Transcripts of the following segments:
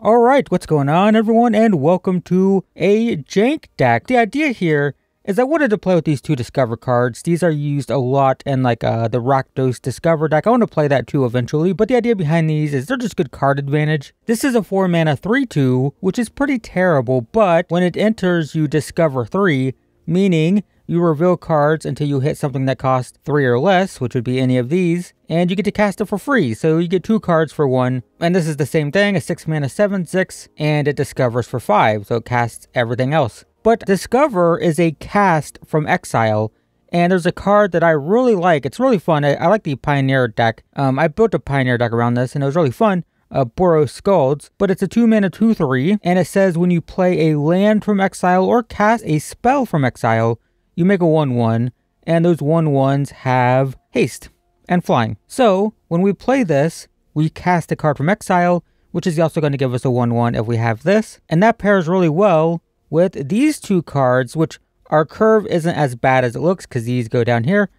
Alright, what's going on everyone, and welcome to a Jank deck. The idea here is I wanted to play with these two Discover cards. These are used a lot in like the Rakdos Discover deck. I want to play that too eventually, but the idea behind these is they're just good card advantage. This is a 4 mana 3/2, which is pretty terrible, but when it enters you discover 3, meaning you reveal cards until you hit something that costs 3 or less, which would be any of these, and you get to cast it for free. So you get 2 cards for 1. And this is the same thing, a 6 mana 7/6, and it discovers for 5, so it casts everything else. But Discover is a cast from Exile, and there's a card that I really like. It's really fun. I like the Pioneer deck. I built a Pioneer deck around this, and it was really fun. Boros, but it's a 2 mana 2/3, and it says when you play a land from Exile or cast a spell from Exile, you make a 1/1, and those 1/1s have haste and flying. So when we play this, we cast a card from Exile, which is also going to give us a 1/1 if we have this, and that pairs really well with these two cards, which our curve isn't as bad as it looks because these go down here.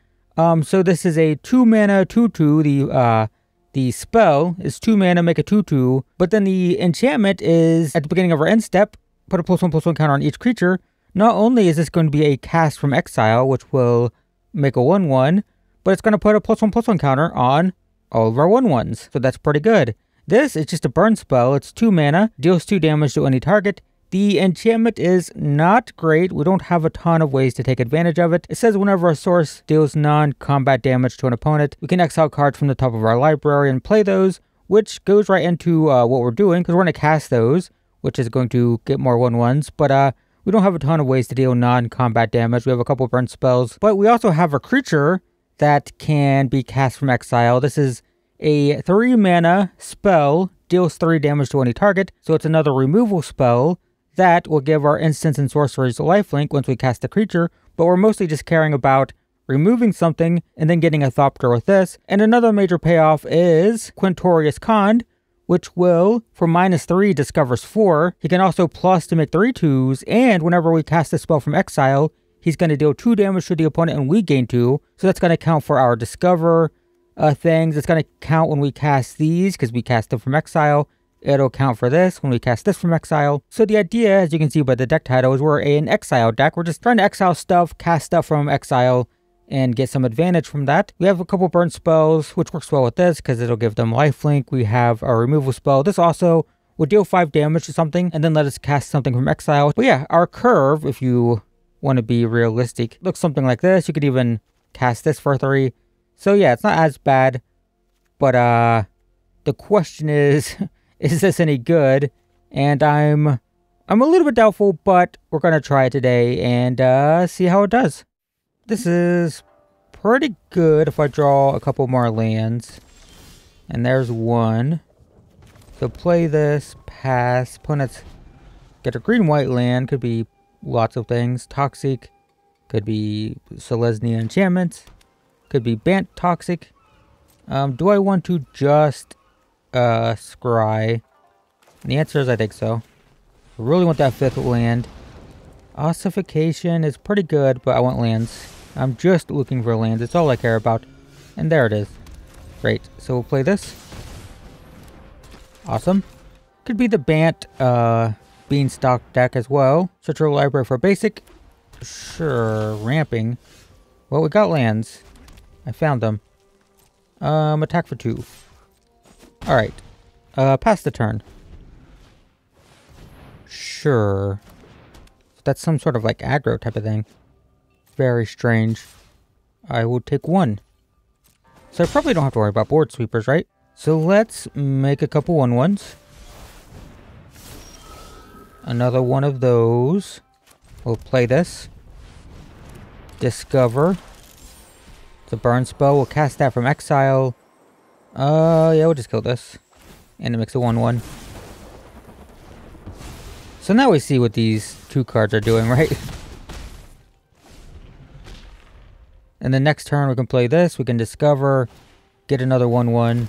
So this is a 2 mana 2/2. The spell is 2 mana, make a 2/2, but then the enchantment is at the beginning of our end step, put a +1/+1 counter on each creature. Not only is this going to be a cast from Exile, which will make a 1/1, but it's going to put a +1/+1 counter on all of our 1/1s. So that's pretty good. This is just a burn spell. It's 2 mana, deals 2 damage to any target. The enchantment is not great. We don't have a ton of ways to take advantage of it. It says whenever a source deals non-combat damage to an opponent, we can exile cards from the top of our library and play those, which goes right into what we're doing, because we're going to cast those, which is going to get more 1/1s, but we don't have a ton of ways to deal non-combat damage. We have a couple burn spells, but we also have a creature that can be cast from Exile. This is a 3 mana spell, deals 3 damage to any target, so it's another removal spell that will give our instants and sorceries lifelink once we cast the creature, but we're mostly just caring about removing something and then getting a Thopter with this. And another major payoff is Quintorius Khand, which will, for -3, discovers 4. He can also plus to make 3/2s, and whenever we cast a spell from Exile, he's going to deal 2 damage to the opponent and we gain 2. So that's going to count for our Discover things. It's going to count when we cast these, because we cast them from Exile. It'll count for this when we cast this from Exile. So the idea, as you can see by the deck title, is we're an Exile deck. We're just trying to exile stuff, cast stuff from Exile, and get some advantage from that. We have a couple burn spells, which works well with this because it'll give them lifelink. We have a removal spell. This also will deal 5 damage to something and then let us cast something from Exile. But yeah, our curve, if you want to be realistic, looks something like this. You could even cast this for 3. So yeah, it's not as bad. But the question is this any good? And I'm a little bit doubtful, but we're going to try it today and see how it does. This is pretty good if I draw a couple more lands. And there's one. So play this, pass. Opponents get a green-white land. Could be lots of things. Toxic. Could be Selesnya enchantments. Could be Bant toxic. Do I want to just scry? And the answer is I think so. I really want that 5th land. Ossification is pretty good, but I want lands. I'm just looking for lands. It's all I care about. And there it is. Great. So we'll play this. Awesome. Could be the Bant Beanstalk deck as well. Search your library for basic. Sure. Ramping. Well, we got lands. I found them. Attack for 2. Alright. Pass the turn. Sure. That's some sort of like aggro type of thing. Very strange. I will take 1. So I probably don't have to worry about board sweepers, right? So let's make a couple 1/1s. Another one of those. We'll play this. Discover. It's a burn spell. We'll cast that from Exile. Yeah, we'll just kill this. And it makes a 1/1. So now we see what these 2 cards are doing, right? And the next turn we can play this. We can discover, get another 1/1.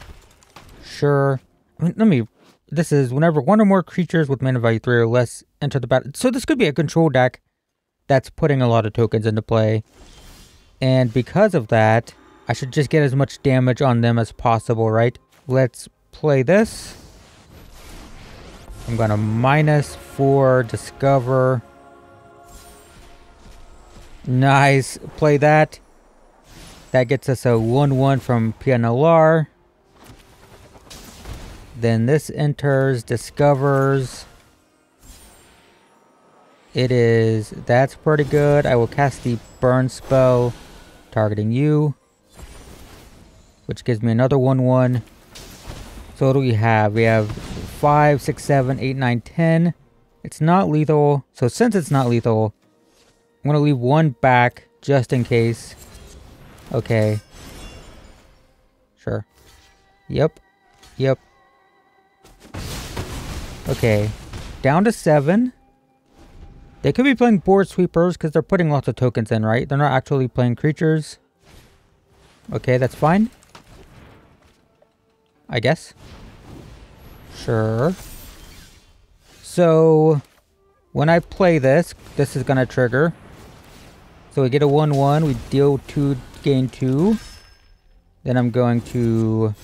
Sure. I mean, this is whenever 1 or more creatures with mana value 3 or less enter the battle. So this could be a control deck that's putting a lot of tokens into play. And because of that, I should just get as much damage on them as possible, right? Let's play this. I'm gonna -4 discover. Nice. Play that. That gets us a 1/1 from PNLR. Then this enters, discovers. That's pretty good. I will cast the burn spell, targeting you, which gives me another 1/1. So what do we have? We have 5, 6, 7, 8, 9, 10. It's not lethal. So since it's not lethal, I'm going to leave 1 back just in case. Okay. Sure. Yep. Yep. Okay. Down to 7. They could be playing board sweepers because they're putting lots of tokens in, right? They're not actually playing creatures. Okay, that's fine. I guess. Sure. So, when I play this is going to trigger. So we get a 1/1, we deal 2, gain 2. Then I'm going to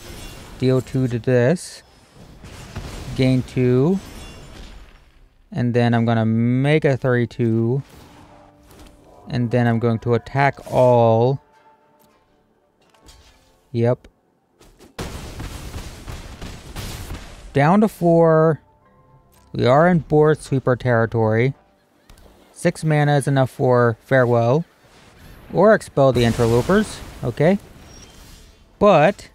deal 2 to this. Gain 2. And then I'm going to make a 3/2. And then I'm going to attack all. Yep. Down to 4. We are in board sweeper territory. 6 mana is enough for farewell. Or expel the interlopers. Okay. But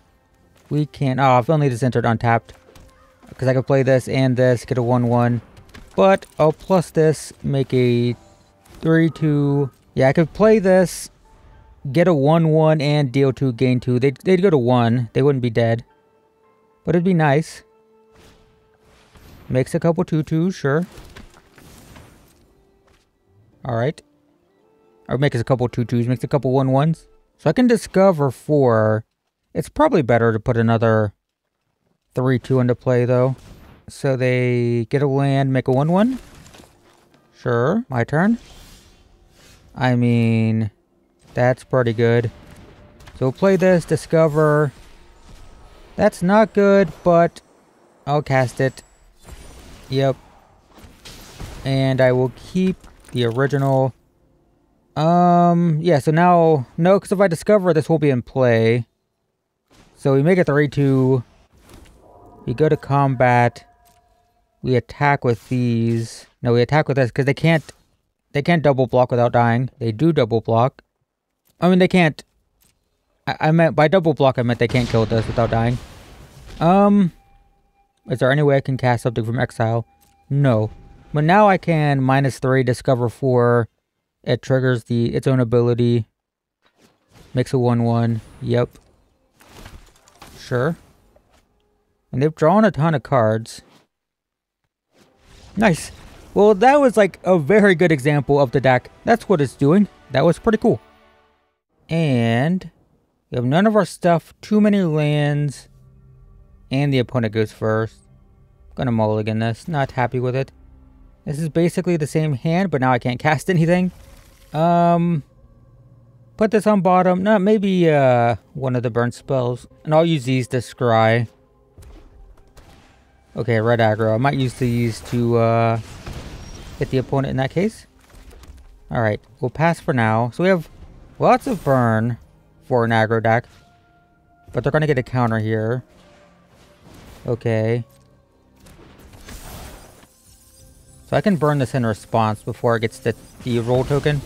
we can't. Oh, if only this entered untapped. Because I could play this and this, get a 1/1. But I'll plus this, make a 3/2. Yeah, I could play this, get a 1/1 and deal 2, gain 2. They'd go to 1. They wouldn't be dead. But it'd be nice. Makes a couple 2/2s, sure. Alright. Or makes a couple 2/2s, makes a couple 1/1s. So I can discover 4. It's probably better to put another 3/2 into play, though. So they get a land, make a 1/1. Sure, my turn. I mean, that's pretty good. So we'll play this, discover. That's not good, but I'll cast it. Yep. And I will keep the original. Yeah, so now, no, because if I discover, this will be in play. So we make a 3/2. We go to combat. We attack with these. No, we attack with this because they can't double block without dying. They do double block. I mean, they can't. I meant by double block, I meant they can't kill this without dying. Is there any way I can cast something from Exile? No. But now I can -3, discover 4. It triggers its own ability. Makes a 1/1. Yep. Sure. And they've drawn a ton of cards. Nice. Well, that was like a very good example of the deck. That's what it's doing. That was pretty cool. And we have none of our stuff, too many lands, and the opponent goes first. Gonna mulligan this, not happy with it. This is basically the same hand, but now I can't cast anything. Put this on bottom. No, maybe one of the burn spells. And I'll use these to scry. Okay, Red Aggro. I might use these to hit the opponent in that case. Alright, we'll pass for now. So we have lots of burn for an aggro deck. But they're going to get a counter here. Okay. So I can burn this in response before it gets the roll token.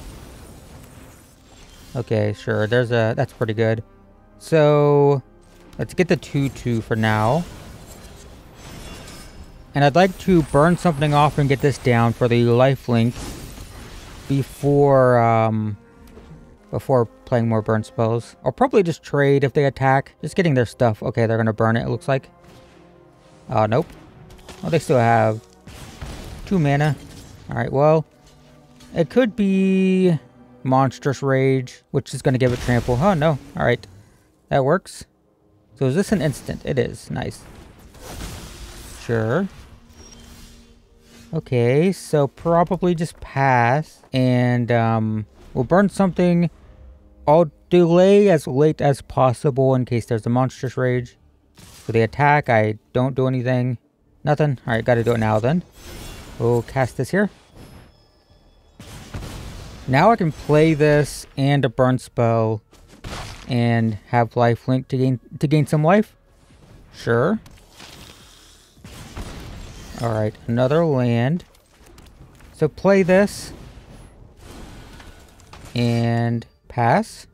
Okay, sure. That's pretty good. So let's get the 2/2 for now. And I'd like to burn something off and get this down for the lifelink before playing more burn spells. I'll probably just trade if they attack. Just getting their stuff. Okay, they're gonna burn it, it looks like. Oh, nope. Oh, they still have 2 mana. Alright, well, it could be Monstrous Rage, which is gonna give it trample. Oh, no. Alright. That works. So is this an instant? It is. Nice. Sure. Okay, so probably just pass. And we'll burn something. I'll delay as late as possible in case there's a Monstrous Rage. So they attack, I don't do anything. Nothing? Alright, gotta do it now then. We'll cast this here. Now I can play this and a burn spell and have lifelink to gain some life. Sure. Alright, another land. So play this and pass.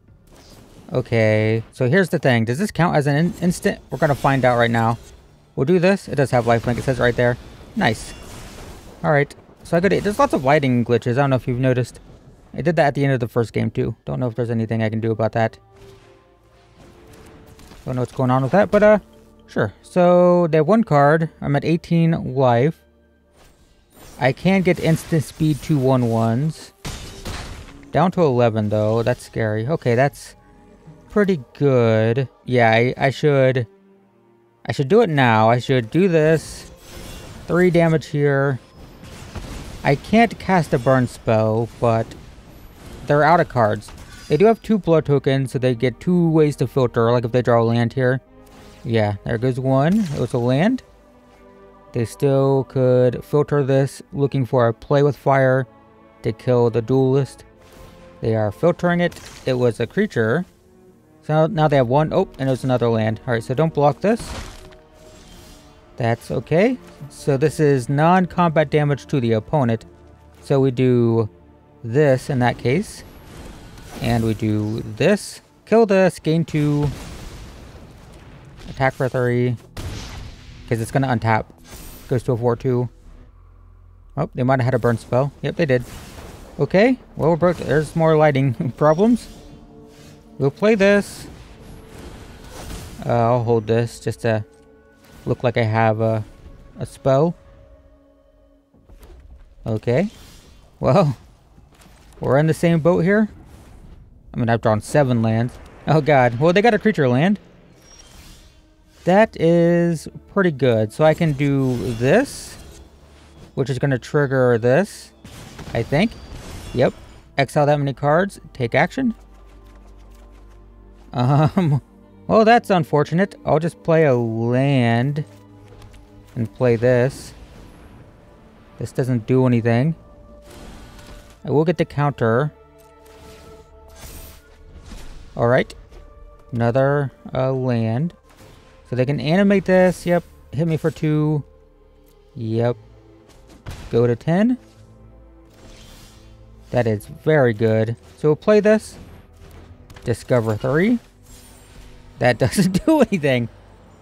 Okay, so here's the thing. Does this count as an instant? We're gonna find out right now. We'll do this. It does have lifelink. It says right there. Nice. Alright, so I could. There's lots of lighting glitches. I don't know if you've noticed. I did that at the end of the first game too. Don't know if there's anything I can do about that. Don't know what's going on with that, but sure. So they have one card. I'm at 18 life. I can get instant speed 2/1/1s. Down to 11 though. That's scary. Okay, that's pretty good. Yeah, I should do it now. I should do this. 3 damage here. I can't cast a burn spell, but they're out of cards. They do have 2 blood tokens, so they get 2 ways to filter, like if they draw a land here. Yeah, there goes 1. It was a land. They still could filter this, looking for a play with fire to kill the duelist. They are filtering it. It was a creature. So now they have 1. Oh, and it was another land. Alright, so don't block this. That's okay. So this is non-combat damage to the opponent. So we do this in that case. And we do this. Kill this, gain 2. Attack for 3. Because it's going to untap. Goes to a 4/2. Oh, they might have had a burn spell. Yep, they did. Okay, well, we're broke. There's more lighting problems. We'll play this. I'll hold this just to look like I have a spell. Okay. Well, we're in the same boat here. I mean, I've drawn 7 lands. Oh god. Well, they got a creature land. That is pretty good. So I can do this, which is going to trigger this, I think. Yep. Exile that many cards. Take action. Well, that's unfortunate. I'll just play a land and play this. This doesn't do anything. I will get the counter. Alright. Another land. So they can animate this. Yep. Hit me for 2. Yep. Go to 10. That is very good. So we'll play this. Discover 3. That doesn't do anything.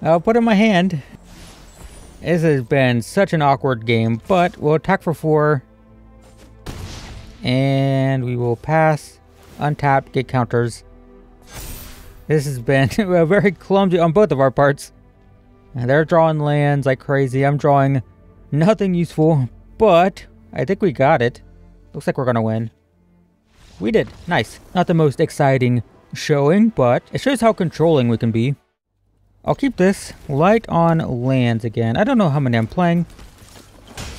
I'll put it in my hand. This has been such an awkward game, but we'll attack for 4. And we will pass, untap, get counters. This has been very clumsy on both of our parts. They're drawing lands like crazy. I'm drawing nothing useful, but I think we got it. Looks like we're gonna win. We did. Nice. Not the most exciting showing, but it shows how controlling we can be. I'll keep this light on lands again. I don't know how many I'm playing.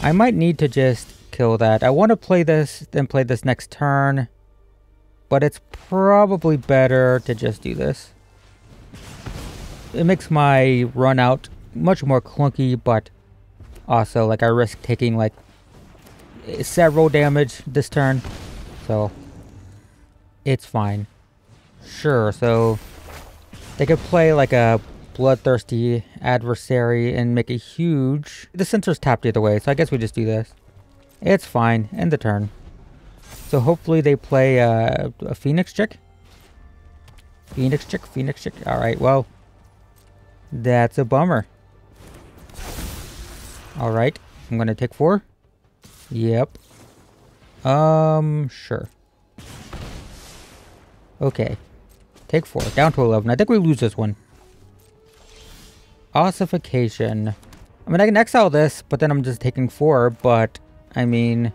I might need to just kill that. I want to play this, then play this next turn. But it's probably better to just do this. It makes my run out much more clunky, but also like I risk taking like several damage this turn. So it's fine. Sure, so they could play like a bloodthirsty adversary and make a huge... The center's tapped either way, so I guess we just do this. It's fine. End the turn. So hopefully they play a Phoenix chick. Phoenix chick. Alright, well, that's a bummer. Alright, I'm gonna take 4. Yep. Sure. Okay. Take 4. Down to 11. I think we lose this one. Ossification. I mean, I can exile this, but then I'm just taking 4, but, I mean,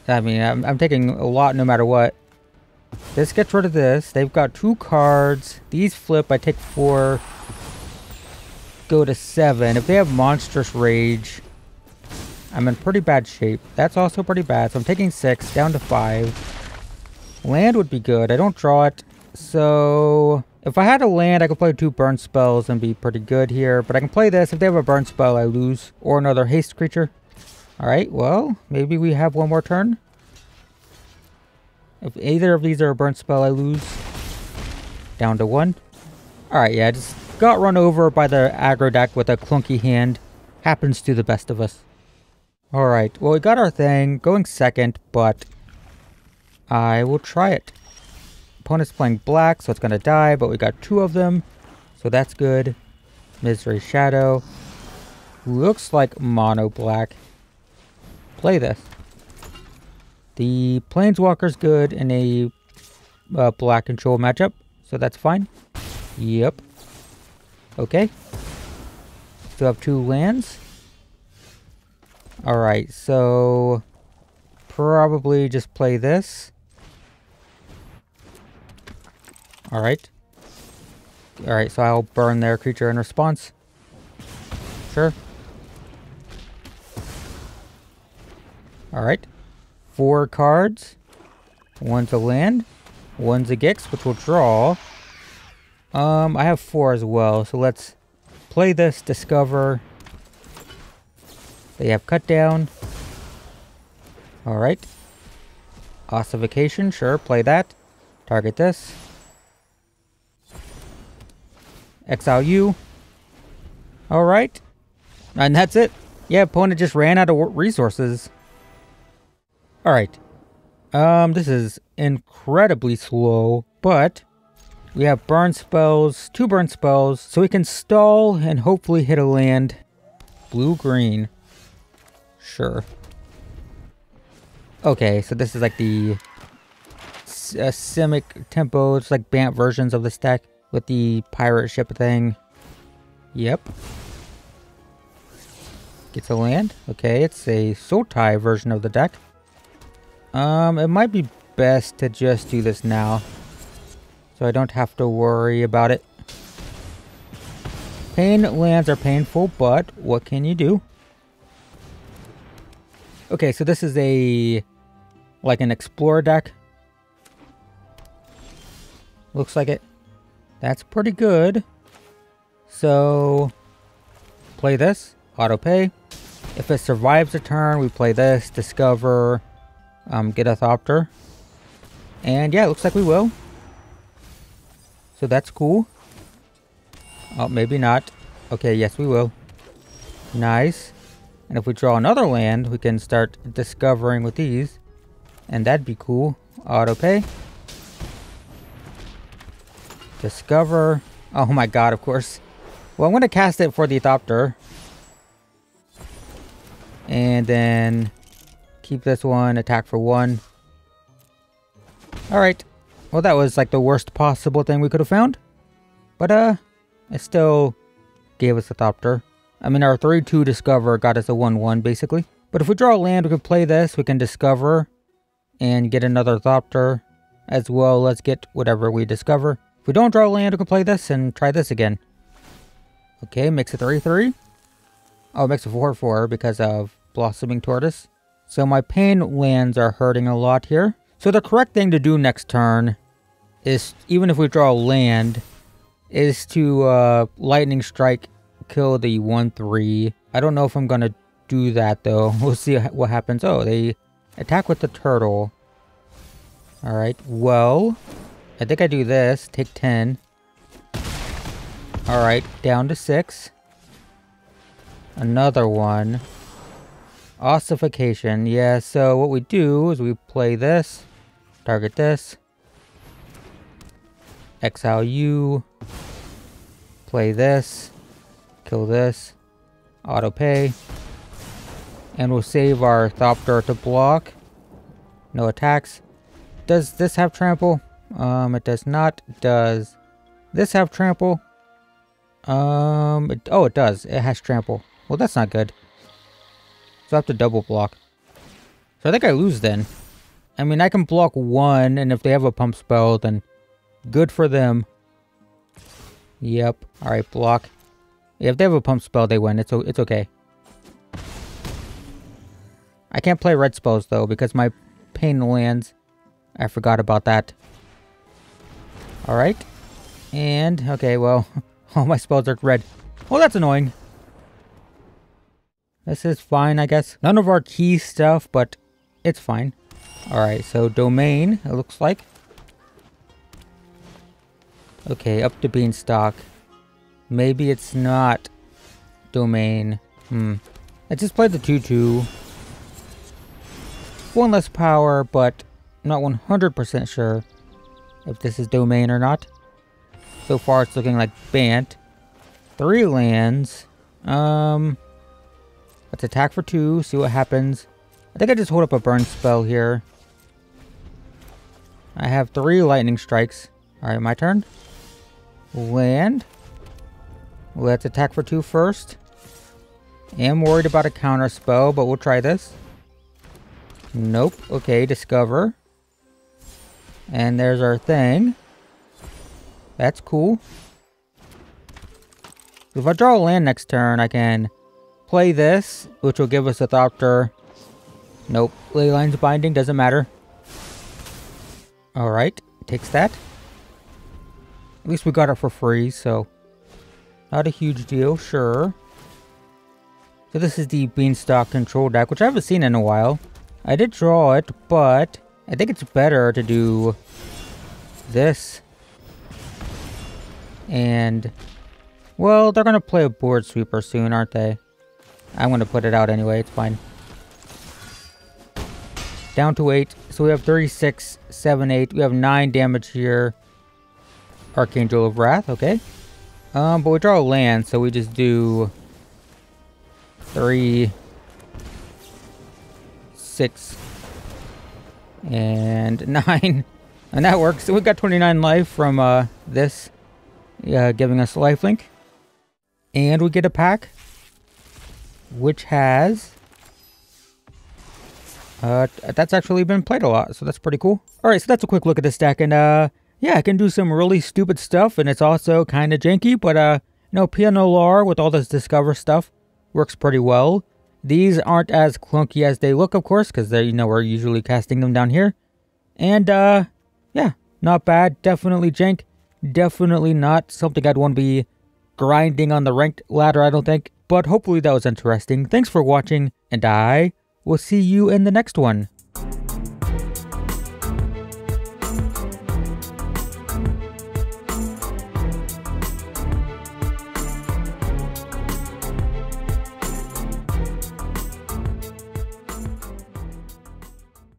I'm taking a lot no matter what. This gets rid of this. They've got 2 cards. These flip. I take 4. Go to 7. If they have Monstrous Rage, I'm in pretty bad shape. That's also pretty bad. So I'm taking 6. Down to 5. Land would be good. I don't draw it. So If I had a land, I could play 2 burn spells and be pretty good here. But I can play this. If they have a burn spell, I lose. Or another haste creature. Alright, well, maybe we have one more turn. If either of these are a burn spell, I lose. Down to 1. Alright, yeah, just got run over by the aggro deck with a clunky hand. Happens to the best of us. Alright, well, we got our thing. Going second, but I will try it. Opponent's playing black, so it's going to die, but we got 2 of them. So that's good. Misery Shadow. Looks like mono black. Play this. The Planeswalker's good in a black control matchup, so that's fine. Yep. Okay. Still have 2 lands. Alright, so probably just play this. Alright. Alright, so I'll burn their creature in response. Sure. Alright. 4 cards. One's a land. One's a Gix, which will draw. I have 4 as well, so let's play this, discover. They have cut down. Alright. Ossification, sure, play that. Target this. Exile you. Alright. And that's it. Yeah, opponent just ran out of resources. Alright. This is incredibly slow, but we have burn spells, 2 burn spells, so we can stall and hopefully hit a land. Blue-green. Sure. Okay, so this is like the Simic tempo. It's like Bant versions of this deck with the pirate ship thing. Yep. Gets a land. Okay, it's a Sultai version of the deck. It might be best to just do this now, so I don't have to worry about it. Pain lands are painful, but what can you do? Okay, so this is like an explorer deck. Looks like it. That's pretty good. So, play this, auto pay. If it survives a turn, we play this, discover, get a Thopter. And yeah, it looks like we will. So that's cool. Oh, maybe not. Okay, yes, we will. Nice. And if we draw another land, we can start discovering with these. And that'd be cool. Auto pay. Discover. Oh my god, of course. Well, I'm going to cast it for the Thopter. And then keep this one, attack for 1. Alright. Well, that was like the worst possible thing we could have found. But, it still gave us a Thopter. I mean, our 3-2 Discover got us a 1-1, basically. But if we draw a land, we can play this. We can Discover and get another Thopter. As well as get whatever we discover. If we don't draw a land, we can play this and try this again. Okay, makes it 3-3. Oh, it makes it 4-4 because of Blossoming Tortoise. So my pain lands are hurting a lot here. So the correct thing to do next turn is, even if we draw a land, is to Lightning Strike, kill the 1-3. I don't know if I'm going to do that though. We'll see what happens. Oh, they attack with the turtle. Alright, well, I think I do this. Take 10. Alright, down to 6. Another one. Ossification. Yeah, so what we do is we play this. Target this. Exile you. Play this. Kill this. Auto pay. And we'll save our Thopter to block. No attacks. Does this have trample? It does not. Does this have trample? Oh, it does. It has trample. Well, that's not good. So I have to double block. So I think I lose then. I mean, I can block 1, and if they have a pump spell, then good for them. Yep. Alright, block. Yeah, if they have a pump spell, they win. It's okay. I can't play red spells, though, because my pain lands. I forgot about that. Alright. And, okay, well, all my spells are red. Well, that's annoying. This is fine, I guess. None of our key stuff, but it's fine. Alright, so domain, it looks like. Okay, up to Beanstalk. Maybe it's not domain. I just played the 2/2. One less power, but I'm not 100% sure if this is domain or not. So far, it's looking like Bant. 3 lands. Let's attack for 2, see what happens. I think I just hold up a burn spell here. I have 3 lightning strikes. Alright, my turn. Land. Let's attack for 2 first. Am worried about a counter spell, but we'll try this. Nope. Okay, discover. And there's our thing. That's cool. If I draw a land next turn, I can play this, which will give us a Thopter. Nope. Leyline's Binding, doesn't matter. Alright, takes that. At least we got it for free, so not a huge deal, sure. So this is the Beanstalk control deck, which I haven't seen in a while. I did draw it, but I think it's better to do this. And, well, they're going to play a board sweeper soon, aren't they? I'm going to put it out anyway, it's fine. Down to 8. So we have 36, 7, 8. We have 9 damage here. Archangel of Wrath, okay. But we draw a land, so we just do 3, 6, and 9. And that works. So we got 29 life from this, giving us lifelink. And we get a pack, which has... that's actually been played a lot, so that's pretty cool. Alright, so that's a quick look at this deck, and yeah, I can do some really stupid stuff, and it's also kind of janky, but you know, PNLR with all this Discover stuff works pretty well. These aren't as clunky as they look, of course, because you know, we're usually casting them down here. And yeah, not bad. Definitely jank. Definitely not something I'd want to be grinding on the ranked ladder, I don't think. But hopefully that was interesting. Thanks for watching, and I will see you in the next one.